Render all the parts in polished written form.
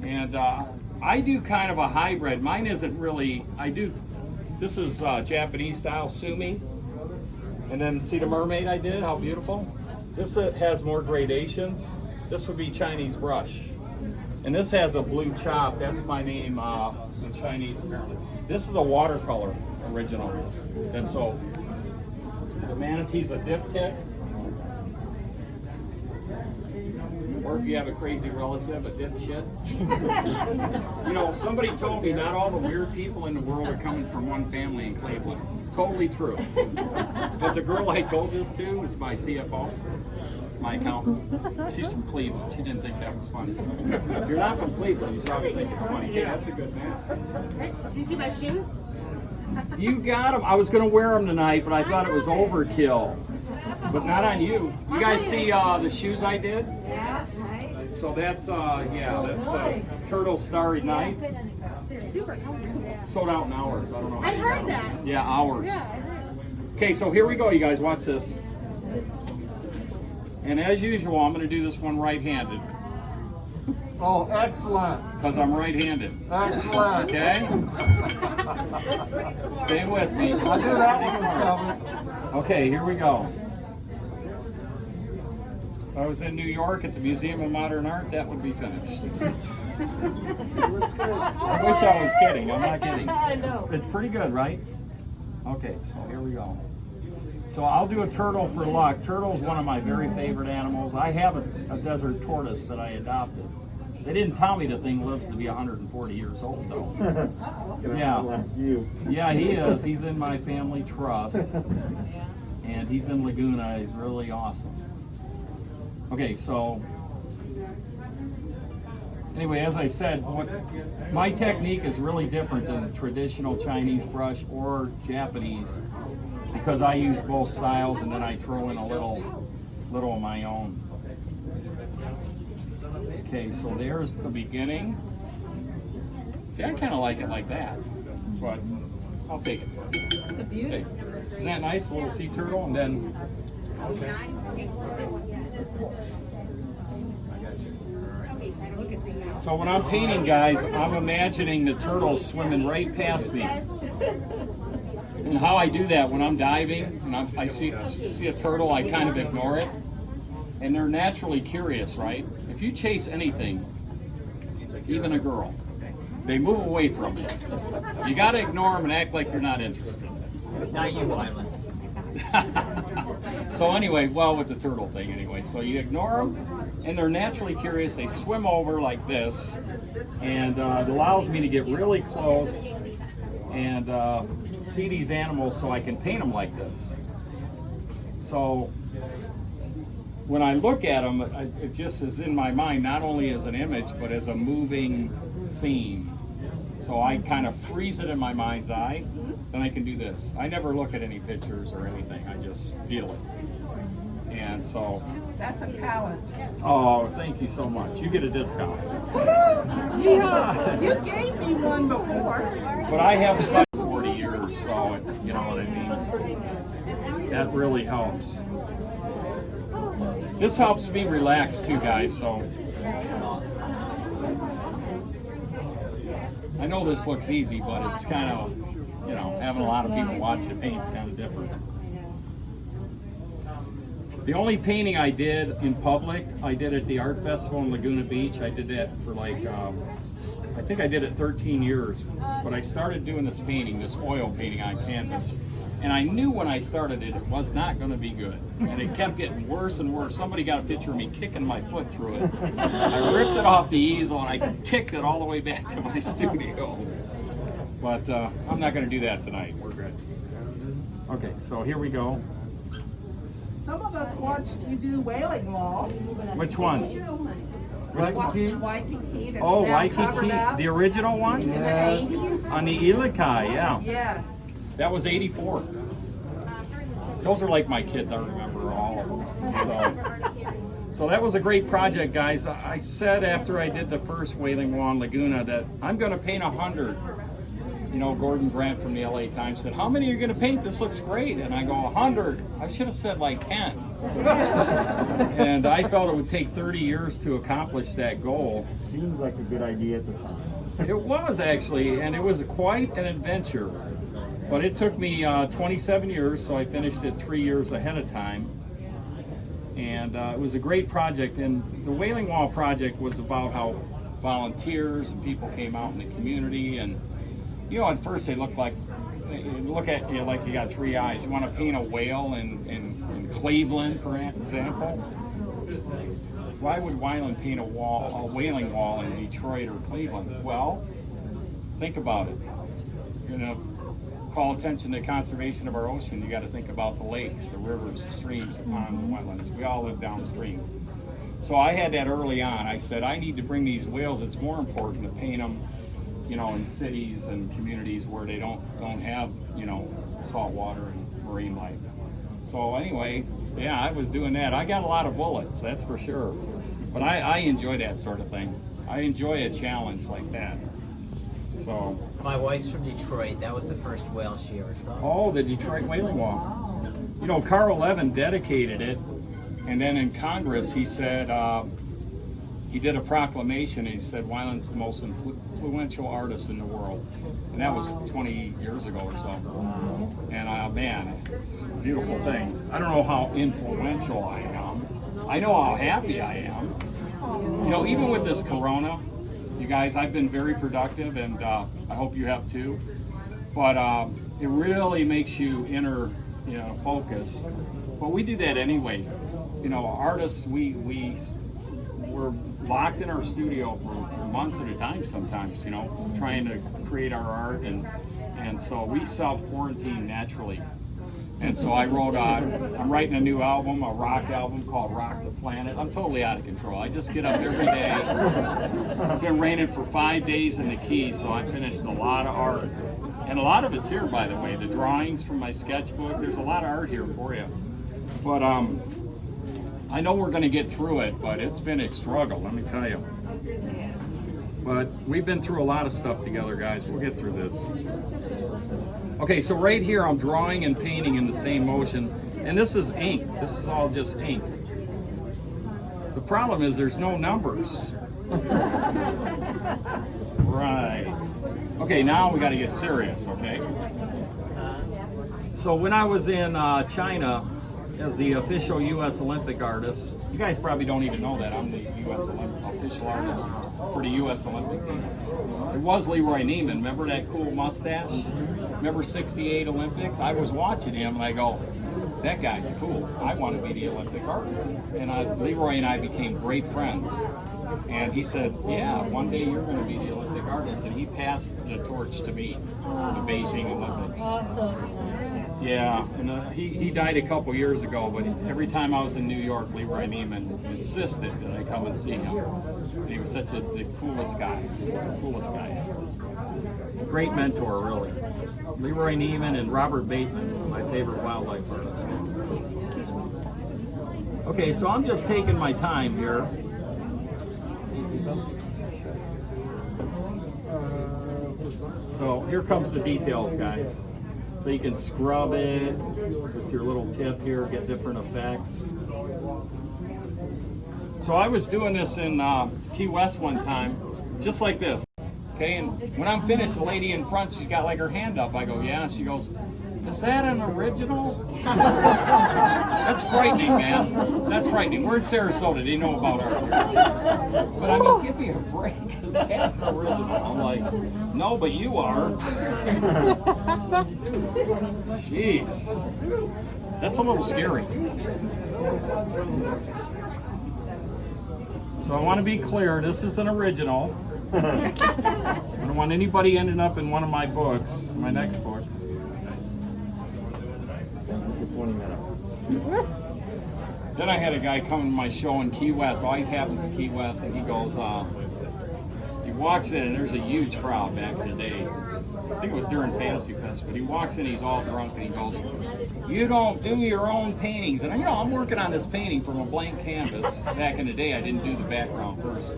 And I do kind of a hybrid. Mine isn't really, this is Japanese style sumi. And then see the mermaid I did, how beautiful? This has more gradations. This would be Chinese brush. And this has a blue chop. That's my name in Chinese apparently. This is a watercolor original. And so the manatee's a diptych. Or if you have a crazy relative, a dipshit. You know, somebody told me not all the weird people in the world are coming from one family in Cleveland. Totally true. But the girl I told this to is my CFO, my accountant. She's from Cleveland. She didn't think that was funny. If you're not from Cleveland, you probably think it's funny. Hey, that's a good match. Do you see my shoes? You got them. I was going to wear them tonight, but I thought it was overkill. But not on you. You guys see the shoes I did? Yeah, nice. So that's, that's Turtle Starry Night. They're super comfortable. Sold out in hours. I don't know how I you heard got that. them. Yeah, hours. Yeah, I heard. Okay, so here we go, you guys. Watch this. And as usual, I'm going to do this one right-handed. Oh, excellent. Because I'm right-handed. Excellent. Okay? Stay with me. I do that one. Okay, here we go. If I was in New York at the Museum of Modern Art, that would be finished. I wish I was kidding. I'm not kidding. I know. It's pretty good, right? Okay, so here we go. So I'll do a turtle for luck. Turtle's one of my very favorite animals. I have a desert tortoise that I adopted. They didn't tell me the thing lives to be 140 years old, though. Yeah. Yeah, he is. He's in my family trust. And he's in Laguna. He's really awesome. Okay, so anyway, as I said, my technique is really different than the traditional Chinese brush or Japanese because I use both styles and then I throw in a little of my own. Okay, so there's the beginning. See, I kind of like it like that, but I'll take it for you. It's a beauty. Hey, isn't that nice, a little sea turtle? And then, okay. So when I'm painting, guys, I'm imagining the turtle swimming right past me. And how I do that when I'm diving and I see a turtle, I kind of ignore it. And they're naturally curious, right? If you chase anything, even a girl, they move away from it. You got to ignore them and act like you're not interested. Not you, WyLAND. So anyway, well, with the turtle thing anyway. So you ignore them, and they're naturally curious. They swim over like this, and it allows me to get really close and see these animals so I can paint them like this. So when I look at them, it just is in my mind, not only as an image, but as a moving scene. So I kind of freeze it in my mind's eye, then I can do this. I never look at any pictures or anything, I just feel it. And so... That's a talent. Oh, thank you so much. You get a discount. Yeah, you gave me one before. But I have studied 40 years, so you know what I mean. That really helps. This helps me relax too, guys, so. I know this looks easy, but it's kind of, you know, having a lot of people watch you paint is kind of different. The only painting I did in public, I did at the art festival in Laguna Beach. I did that for like, I think I did it 13 years. But I started doing this painting, this oil painting on canvas. And I knew when I started it, it was not going to be good. And it kept getting worse and worse. Somebody got a picture of me kicking my foot through it. I ripped it off the easel and I kicked it all the way back to my studio. But I'm not going to do that tonight. We're good. Okay, so here we go. Some of us watched you do whaling walls. Which one? Waikiki? Waikiki. That's Oh, now covered Waikiki, up the original one? in the 80s. On the Ilikai, yeah. Yes. That was 84. Those are like my kids, I remember all of them. So that was a great project, guys. I said after I did the first Whaling Wall in Laguna that I'm going to paint 100. You know, Gordon Grant from the LA Times said, how many are you going to paint? This looks great. And I go, 100. I should have said like 10. And I felt it would take 30 years to accomplish that goal. Seems like a good idea at the time. It was actually, and it was quite an adventure. But it took me 27 years, so I finished it 3 years ahead of time. And it was a great project. And the Wailing Wall project was about how volunteers and people came out in the community. And, you know, at first they look at you like you got three eyes. You want to paint a whale in Cleveland, for example. Why would WyLAND paint a whaling wall in Detroit or Cleveland? Well, think about it. You know, call attention to conservation of our ocean. You got to think about the lakes, the rivers, the streams, the ponds, and wetlands. We all live downstream. So I had that early on. I said, I need to bring these whales. It's more important to paint them, you know, in cities and communities where they don't have, you know, salt water and marine life. So anyway, yeah, I was doing that. I got a lot of bullets, that's for sure. But I enjoy that sort of thing. I enjoy a challenge like that. So. My wife's from Detroit. That was the first whale she ever saw. Oh, the Detroit Whaling Wall. You know, Carl Levin dedicated it, and then in Congress he said, he did a proclamation, and he said WyLAND's the most influential artist in the world. And that was 20 years ago or so. And man, it's a beautiful thing. I don't know how influential I am. I know how happy I am. You know, even with this corona, you guys, I've been very productive, and I hope you have too. But it really makes you focus. But we do that anyway. You know, artists, we're locked in our studio for months at a time sometimes, you know, trying to create our art, and so we self-quarantine naturally. And so I wrote, I'm writing a new album, a rock album called Rock the Planet. I'm totally out of control. I just get up every day. It's been raining for 5 days in the Keys, so I finished a lot of art. And a lot of it's here, by the way, the drawings from my sketchbook. There's a lot of art here for you. But I know we're gonna get through it, but it's been a struggle, let me tell you. But we've been through a lot of stuff together, guys. We'll get through this. Okay, so right here I'm drawing and painting in the same motion, and this is ink. This is all just ink. The problem is there's no numbers. Right. Okay, now we got to get serious, okay? So when I was in China as the official U.S. Olympic artist, you guys probably don't even know that I'm the U.S. official artist for the U.S. Olympic team. It was Leroy Neiman. Remember that cool mustache? Remember 68 Olympics? I was watching him and I go, that guy's cool. I want to be the Olympic artist. And Leroy and I became great friends. And he said, yeah, one day you're going to be the Olympic artist. And he passed the torch to me for the Beijing Olympics. Awesome. Yeah, and he died a couple years ago, but every time I was in New York, Leroy Neiman insisted that I come and see him. And he was such the coolest guy, Great mentor, really. Leroy Neiman and Robert Bateman, my favorite wildlife artists. Okay, so I'm just taking my time here. So here comes the details, guys. So you can scrub it with your little tip here, get different effects. So I was doing this in Key West one time, just like this. Okay, and when I'm finished, the lady in front, she's got like her hand up. I go, yeah. She goes, is that an original? That's frightening, man. That's frightening. We're in Sarasota. They know about art. But I mean, give me a break. Is that an original? I'm like, no, but you are. Jeez. That's a little scary. So I want to be clear. This is an original. I don't want anybody ending up in one of my books, my next book. Then I had a guy come to my show in Key West, always happens in Key West, and he goes, he walks in and there's a huge crowd back in the day. I think it was during Fantasy Fest, but he walks in, he's all drunk, and he goes, you don't do your own paintings. And I'm working on this painting from a blank canvas. Back in the day, I didn't do the background first.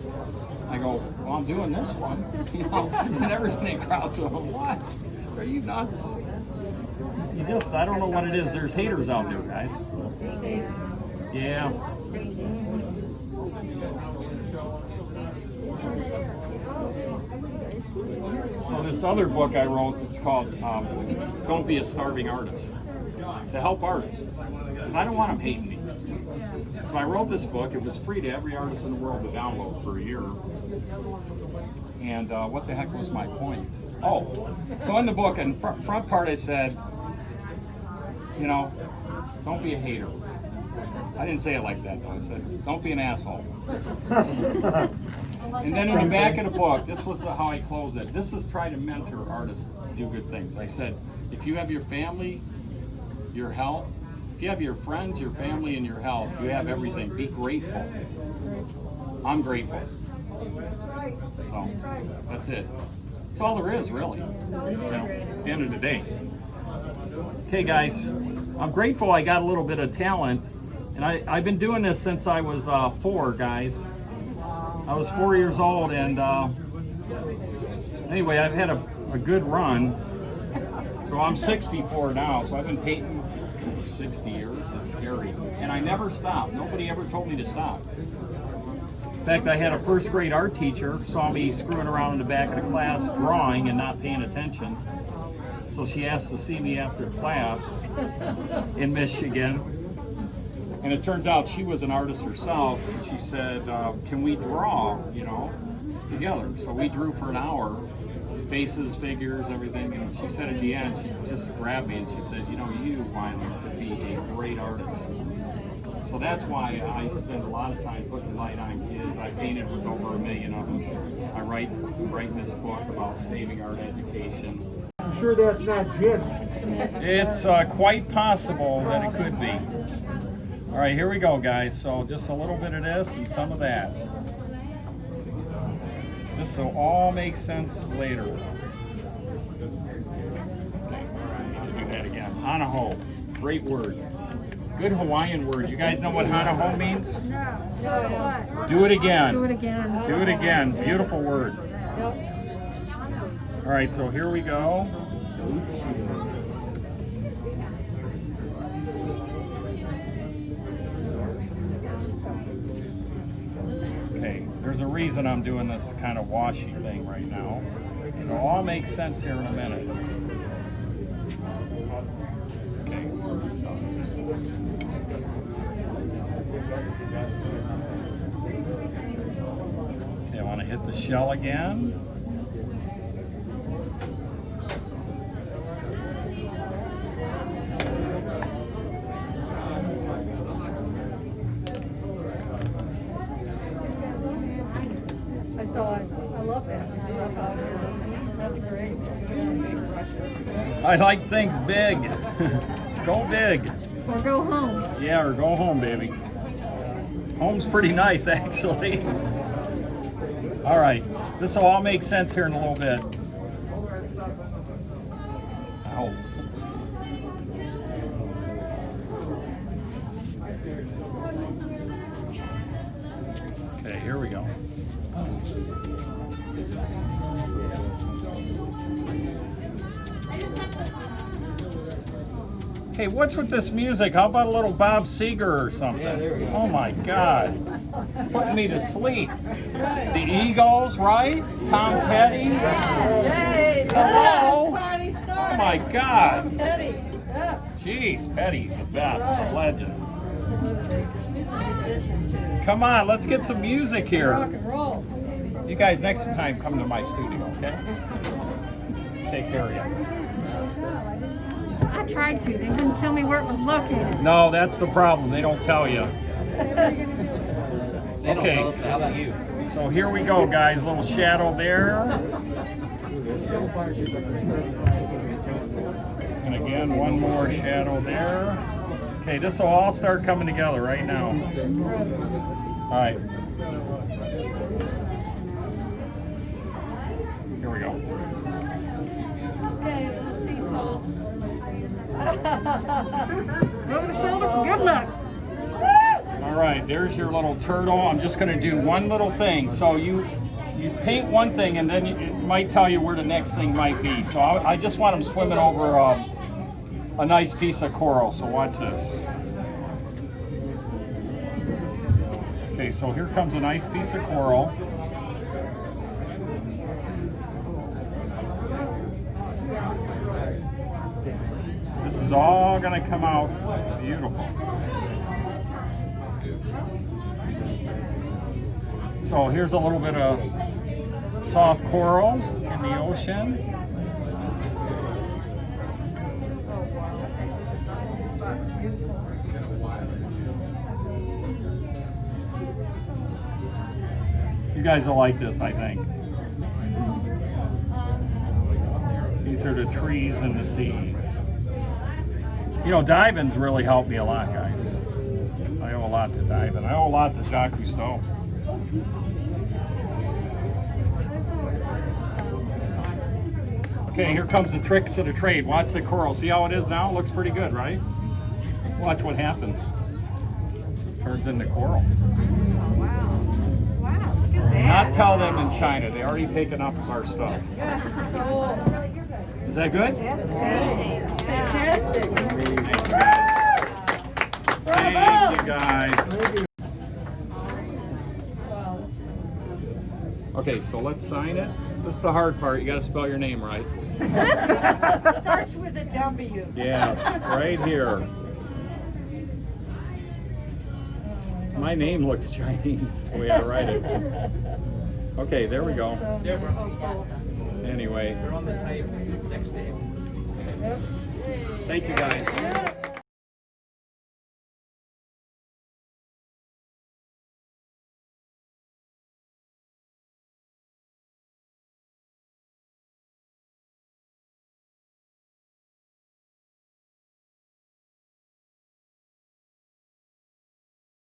I go, well, I'm doing this one. And everybody in the crowd said, what? Are you nuts? I don't know what it is. There's haters out there, guys. Yeah. So this other book I wrote, it's called Don't Be a Starving Artist, to help artists, because I don't want them hating me. So I wrote this book. It was free to every artist in the world to download for a year. And what the heck was my point? Oh, so in the book, in front part I said, you know, don't be a hater. I didn't say it like that though. I said, don't be an asshole. And then in the back of the book, this was how I closed it. This is try to mentor artists to do good things. I said, if you have your family, your health, if you have your friends, your family, and your health, you have everything. Be grateful. I'm grateful. So that's it. That's all there is, really. You know, at the end of the day. Okay, guys, I'm grateful I got a little bit of talent. And I've been doing this since I was 4, guys. I was 4 years old, and anyway, I've had a good run. So I'm 64 now, so I've been painting for 60 years. It's scary. And I never stopped. Nobody ever told me to stop. In fact, I had a first grade art teacher, saw me screwing around in the back of the class drawing and not paying attention. So she asked to see me after class in Michigan. And it turns out she was an artist herself, and she said, can we draw, you know, together? So we drew for an hour, faces, figures, everything, and she said at the end, she just grabbed me and she said, you know, you, WyLAND, could be a great artist. So that's why I spend a lot of time putting light on kids. I painted with over 1 million of them. I write this book about saving art education. I'm sure that's not gin. It's quite possible that it could be. All right, here we go, guys. So just a little bit of this and some of that. This will all make sense later. Okay, I need to do that again. Hanaho, great word. Good Hawaiian word. You guys know what Hanaho means? No. Do it again. Do it again. Do it again. Beautiful word. All right, so here we go. Okay, there's a reason I'm doing this kind of washy thing right now. It'll all make sense here in a minute. Okay. Okay, I want to hit the shell again. I saw it. I love that. I love how that's great. I like things big. Go big. Or go home. Yeah, or go home, baby. Home's pretty nice, actually. All right, this will all make sense here in a little bit. I hope. Okay, here we go. Hey, what's with this music? How about a little Bob Seger or something? Oh my God. Putting me to sleep. The Eagles, right? Tom Petty. Yay! Hello. Party started. Oh my God. Petty. Yeah. Jeez, Petty, the best, the legend. He's a musician too. Come on, let's get some music Rock here. and roll. You guys, next time, come to my studio, okay? Take care of you. I tried to. They wouldn't tell me where it was located. No, that's the problem. They don't tell you. They don't tell us, but how about you? So here we go, guys. Little shadow there. And again, one more shadow there. Okay, this will all start coming together right now. All right. Here we go. Okay, let's see, Saul. Over the shoulder for good luck. All right, there's your little turtle. I'm just going to do one little thing. So you paint one thing, and then it might tell you where the next thing might be. So I just want them swimming over a nice piece of coral. So watch this. Okay, so here comes a nice piece of coral. This is all going to come out beautiful. So here's a little bit of soft coral in the ocean. You guys will like this, I think. These are the trees and the seas. You know, diving's really helped me a lot, guys. I owe a lot to diving. I owe a lot to Jacques Cousteau. Okay, here comes the tricks of the trade. Watch the coral. See how it is now? It looks pretty good, right? Watch what happens. Turns into coral. Not tell them in China. They already taken up our stuff. Is that good? Fantastic. Thank you guys. Okay, so let's sign it. This is the hard part. You got to spell your name right. Starts with a W. Yes, right here. My name looks Chinese the way I write it. Okay, there we go. Anyway. They're on the table next to him. Thank you guys.